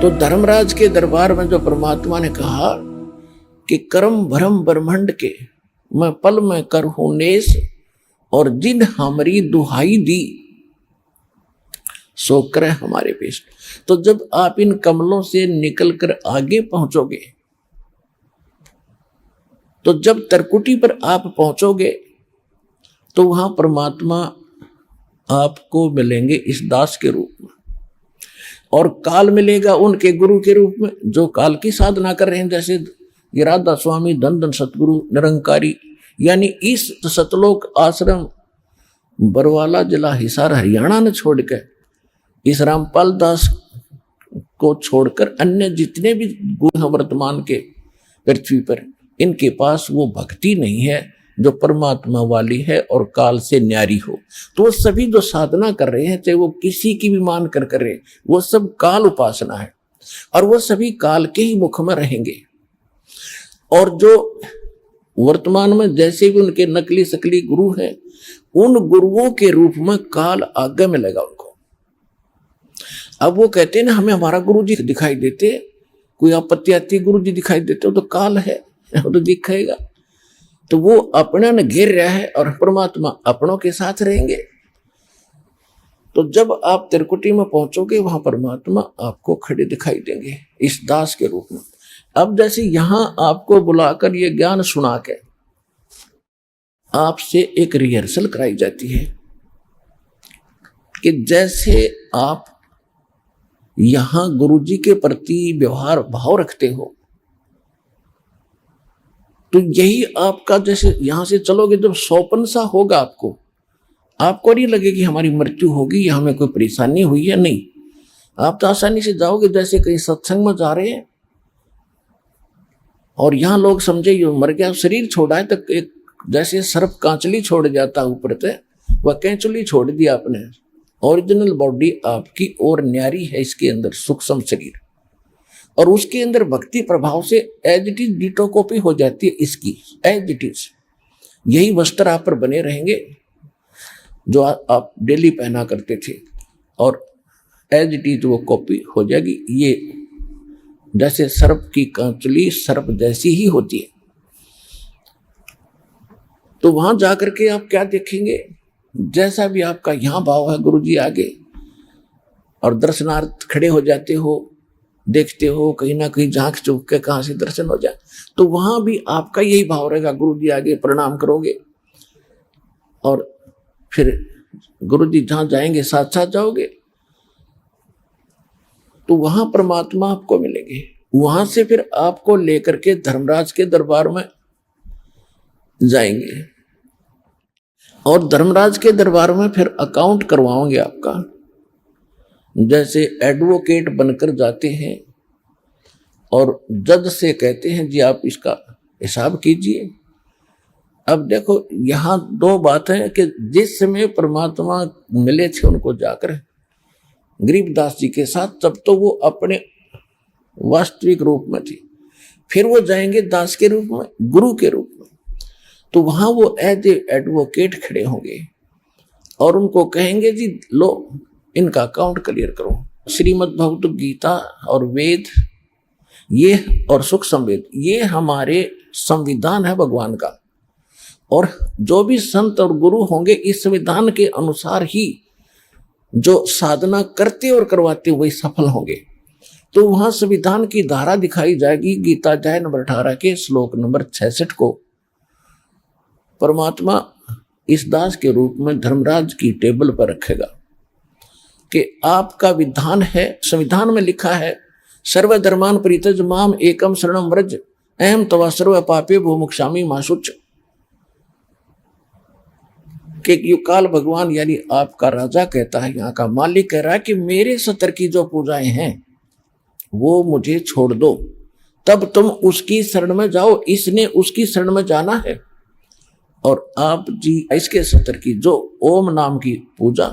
तो धर्मराज के दरबार में जो परमात्मा ने कहा कि कर्म भरम ब्रह्मंड के मैं पल में कर हूं नेस, और जिन हमारी दुहाई दी सो करे हमारे पेश। तो जब आप इन कमलों से निकलकर आगे पहुंचोगे, तो जब तरकुटी पर आप पहुंचोगे तो वहां परमात्मा आपको मिलेंगे इस दास के रूप में, और काल मिलेगा उनके गुरु के रूप में जो काल की साधना कर रहे हैं, जैसे ये राधा स्वामी धन धन सतगुरु निरंकारी, यानी इस सतलोक आश्रम बरवाला जिला हिसार हरियाणा ने छोड़कर, इस रामपाल दास को छोड़कर अन्य जितने भी गुरु हैं वर्तमान के पृथ्वी पर, इनके पास वो भक्ति नहीं है जो परमात्मा वाली है और काल से न्यारी हो। तो वो सभी जो साधना कर रहे हैं, चाहे वो किसी की भी मान कर रहे, वो सब काल उपासना है, और वो सभी काल के ही मुख में रहेंगे। और जो वर्तमान में जैसे भी उनके नकली सकली गुरु हैं, उन गुरुओं के रूप में काल आगे मिलेगा उनको। अब वो कहते हैं ना, हमें हमारा गुरु जी दिखाई देते, कोई आपत्ति आती गुरु जी दिखाई देते हो तो काल है, वो तो दिखाएगा। तो वो अपना न घेर रहा है और परमात्मा अपनों के साथ रहेंगे। तो जब आप त्रिकुटी में पहुंचोगे, वहां परमात्मा आपको खड़े दिखाई देंगे इस दास के रूप में। अब जैसे यहां आपको बुलाकर ये ज्ञान सुना के आपसे एक रिहर्सल कराई जाती है कि जैसे आप यहां गुरु जी के प्रति व्यवहार भाव रखते हो, तो यही आपका, जैसे यहां से चलोगे जब सौपन सा होगा, आपको नहीं लगेगी हमारी मृत्यु होगी या हमें कोई परेशानी हुई है, नहीं। आप तो आसानी से जाओगे, जैसे कहीं सत्संग में जा रहे हैं और यहां लोग समझे ये मर गया, शरीर छोड़ा है, तो एक जैसे सर्प कांचली छोड़ जाता ऊपर से, वह कैंचुली छोड़ दिया आपने। ओरिजिनल बॉडी आपकी और न्यारी है, इसके अंदर सूक्ष्म शरीर, और उसके अंदर भक्ति प्रभाव से as it is ditto copy हो जाती है इसकी, एज इट इज। यही वस्त्र आप पर बने रहेंगे जो आप डेली पहना करते थे, और एज इट इज वो कॉपी हो जाएगी। ये जैसे सर्प की कांचली सर्प जैसी ही होती है। तो वहां जाकर के आप क्या देखेंगे, जैसा भी आपका यहां भाव है, गुरु जी आगे और दर्शनार्थ खड़े हो जाते हो, देखते हो कहीं ना कहीं झांक चूक के कहां से दर्शन हो जाए, तो वहां भी आपका यही भाव रहेगा, गुरु जी आगे प्रणाम करोगे, और फिर गुरु जी जहां जाएंगे साथ साथ जाओगे, तो वहां परमात्मा आपको मिलेंगे। वहां से फिर आपको लेकर के धर्मराज के दरबार में जाएंगे, और धर्मराज के दरबार में फिर अकाउंट करवाओगे आपका, जैसे एडवोकेट बनकर जाते हैं और जज से कहते हैं जी आप इसका हिसाब कीजिए। अब देखो यहां दो बातें हैं कि जिस समय परमात्मा मिले थे उनको जाकर गरीबदास जी के साथ, तब तो वो अपने वास्तविक रूप में थे, फिर वो जाएंगे दास के रूप में, गुरु के रूप में, तो वहां वो एज ए एडवोकेट खड़े होंगे और उनको कहेंगे जी लो इनका अकाउंट क्लियर करो। श्रीमद् भगवत गीता और वेद ये और सुख संवेद ये हमारे संविधान है भगवान का, और जो भी संत और गुरु होंगे इस संविधान के अनुसार ही जो साधना करते और करवाते वही सफल होंगे। तो वहां संविधान की धारा दिखाई जाएगी, गीता अध्याय नंबर 18 के श्लोक नंबर 66 को परमात्मा इस दास के रूप में धर्मराज की टेबल पर रखेगा कि आपका विधान है, संविधान में लिखा है, सर्वधर्मान परित्यज माम एकम शरणम व्रज अहम तवा सर्व पापे भो मोक्षामि मा शुच। कि युकाल भगवान यानी आपका राजा कहता है, यहाँ का मालिक कह रहा है कि मेरे सतर की जो पूजाएं हैं वो मुझे छोड़ दो, तब तुम उसकी शरण में जाओ, इसने उसकी शरण में जाना है। और आप जी इसके सतर की जो ओम नाम की पूजा,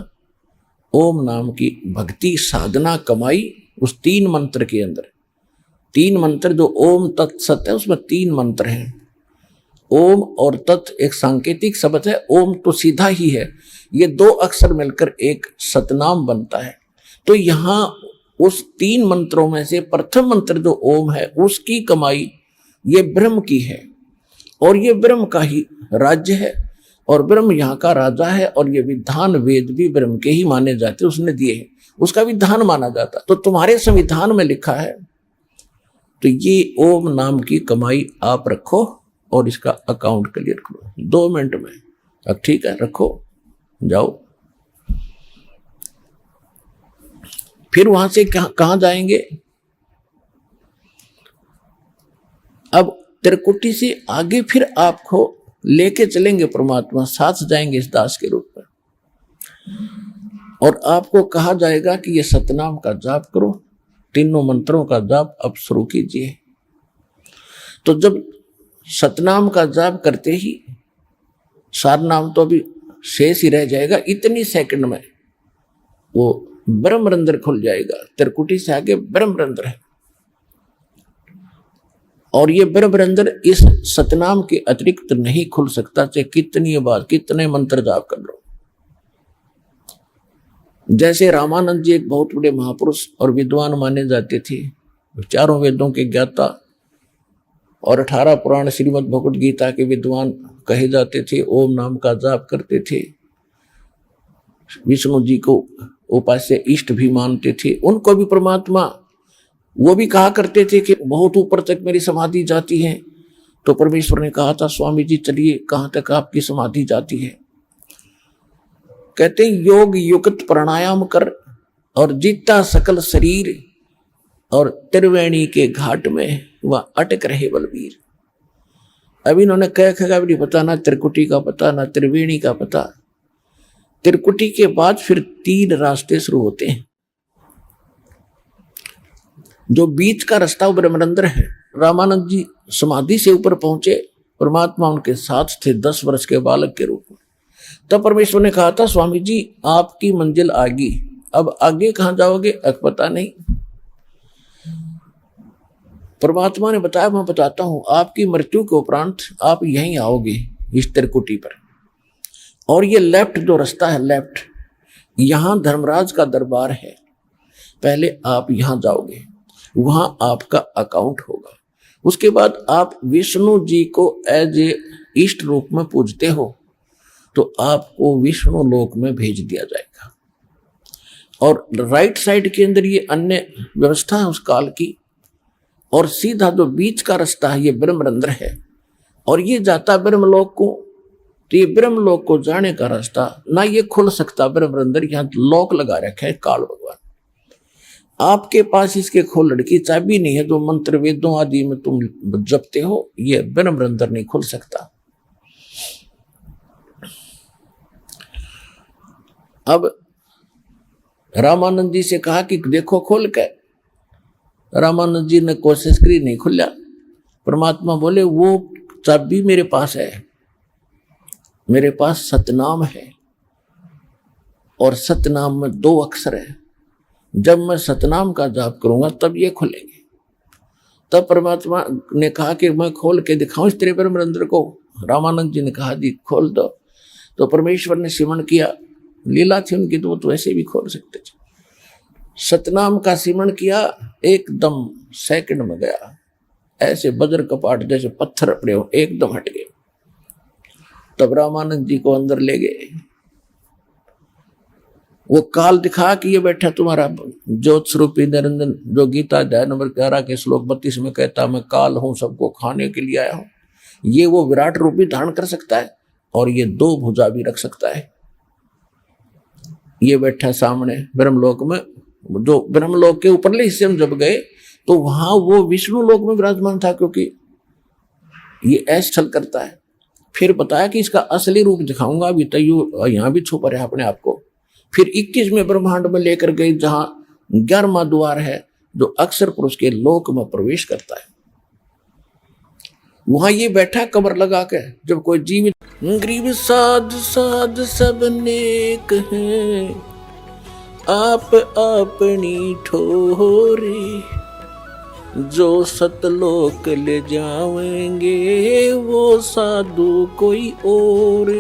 ओम नाम की भक्ति साधना कमाई, उस 3 मंत्र के अंदर 3 मंत्र जो ओम तत् सत है उसमें 3 मंत्र हैं। ओम और तत् एक सांकेतिक शब्द है, ओम तो सीधा ही है, ये 2 अक्षर मिलकर एक सतनाम बनता है। तो यहाँ उस 3 मंत्रों में से प्रथम मंत्र जो ओम है उसकी कमाई ये ब्रह्म की है, और ये ब्रह्म का ही राज्य है, और ब्रह्म यहाँ का राजा है, और ये विधान वेद भी ब्रह्म के ही माने जाते, उसने दिए हैं, उसका विधान माना जाता। तो तुम्हारे संविधान में लिखा है, तो ये ओम नाम की कमाई आप रखो और इसका अकाउंट क्लियर करो 2 मिनट में। अब ठीक है, रखो, जाओ। फिर वहां से कहां जाएंगे? अब त्रिकुटी से आगे फिर आपको लेके चलेंगे परमात्मा, साथ जाएंगे इस दास के रूप में, और आपको कहा जाएगा कि ये सतनाम का जाप करो, तीनों मंत्रों का जाप अब शुरू कीजिए। तो जब सतनाम का जाप करते ही सार नाम तो अभी शेष ही रह जाएगा, इतनी सेकंड में वो ब्रह्मरंध्र खुल जाएगा। त्रिकुटी से आगे ब्रह्मरंध्र है, और ये ब्रह्मरंध्र इस सतनाम के अतिरिक्त नहीं खुल सकता, चाहे कितनी बार कितने मंत्र जाप कर लो। जैसे रामानंद जी एक बहुत बड़े महापुरुष और विद्वान माने जाते थे, 4 वेदों के ज्ञाता और 18 पुराण श्रीमद् भगवद गीता के विद्वान कहे जाते थे, ओम नाम का जाप करते थे, विष्णु जी को उपास्य इष्ट भी मानते थे। उनको भी परमात्मा, वो भी कहा करते थे कि बहुत ऊपर तक मेरी समाधि जाती है। तो परमेश्वर ने कहा था, स्वामी जी चलिए, कहां तक आपकी समाधि जाती है? कहते योग युक्त प्राणायाम कर और जीता सकल शरीर, और त्रिवेणी के घाट में वह अटक रहे बलवीर। अब इन्होंने कह खगा भी नहीं पता, ना त्रिकुटी का पता, ना त्रिवेणी का पता। त्रिकुटी के बाद फिर 3 रास्ते शुरू होते हैं। जो बीच का रास्ता ब्रह्मरंध्र है। रामानंद जी समाधि से ऊपर पहुंचे, परमात्मा उनके साथ थे 10 वर्ष के बालक के रूप में। तब परमेश्वर ने कहा था, स्वामी जी आपकी मंजिल आगी, अब आगे कहां जाओगे? अब पता नहीं। परमात्मा ने बताया, मैं बताता हूं, आपकी मृत्यु के उपरांत आप यहीं आओगे इस त्रिकुटी पर, और ये लेफ्ट जो रास्ता है, लेफ्ट, यहां धर्मराज का दरबार है। पहले आप यहां जाओगे, वहां आपका अकाउंट होगा। उसके बाद आप विष्णु जी को एज ए इष्ट रूप में पूजते हो, तो आपको विष्णु लोक में भेज दिया जाएगा। और राइट साइड के अंदर ये अन्य व्यवस्था है उस काल की, और सीधा जो बीच का रास्ता है ये ब्रह्मरंध्र है, और ये जाता ब्रह्मलोक को। तो ये ब्रह्मलोक को जाने का रास्ता ना ये खुल सकता ब्रह्मरंध्र, यहाँ लॉक लगा रखा है काल भगवान। आपके पास इसके खोलने की चाबी नहीं है, जो मंत्र वेदों आदि में तुम जपते हो, ये ब्रह्मरंध्र नहीं खुल सकता। अब रामानंद जी से कहा कि देखो खोल के। रामानंद जी ने कोशिश करी, नहीं खुला। परमात्मा बोले, वो चाबी मेरे पास है, मेरे पास सतनाम है, और सतनाम में 2 अक्षर है। जब मैं सतनाम का जाप करूंगा तब ये खुलेंगे। तब परमात्मा ने कहा कि मैं खोल के दिखाऊं इस तेरे ब्रह्मरंध्र को। रामानंद जी ने कहा, जी खोल दो। तो परमेश्वर ने सिमरण किया, लीला थी उनकी, तो ऐसे भी खोल सकते थे। सतनाम का सिमरण किया, एकदम सेकंड में गया, ऐसे वज्र कपाट जैसे पत्थर पड़े हो, एकदम हट गए। तब रामानंद जी को अंदर ले गए। वो काल दिखा कि ये बैठा तुम्हारा ज्योत स्वरूपी निरंजन, जो गीता अध्याय नंबर 11 के श्लोक 32 में कहता, मैं काल हूं, सबको खाने के लिए आया हूं। ये वो विराट रूप भी धारण कर सकता है, और ये 2 भुजा भी रख सकता है। ये बैठा सामने ब्रह्मलोक में। जो ब्रह्मलोक के ऊपरले हिस्से में जब गए तो वहां वो विष्णु लोक में विराजमान था, क्योंकि ये ऐसा छल करता है। फिर बताया कि इसका असली रूप दिखाऊंगा, अभी तो यहां भी छुपा रहा अपने आप को। फिर 21वें ब्रह्मांड में लेकर गए, जहां 11वां द्वार है, जो अक्षर पुरुष के लोक में प्रवेश करता है। वहां ये बैठा कमर लगा के। जब कोई जीवित गरीब साध साध सब नेक हैं, आप अपनी ठोरी, जो सतलोक ले जाएंगे वो साधु कोई और।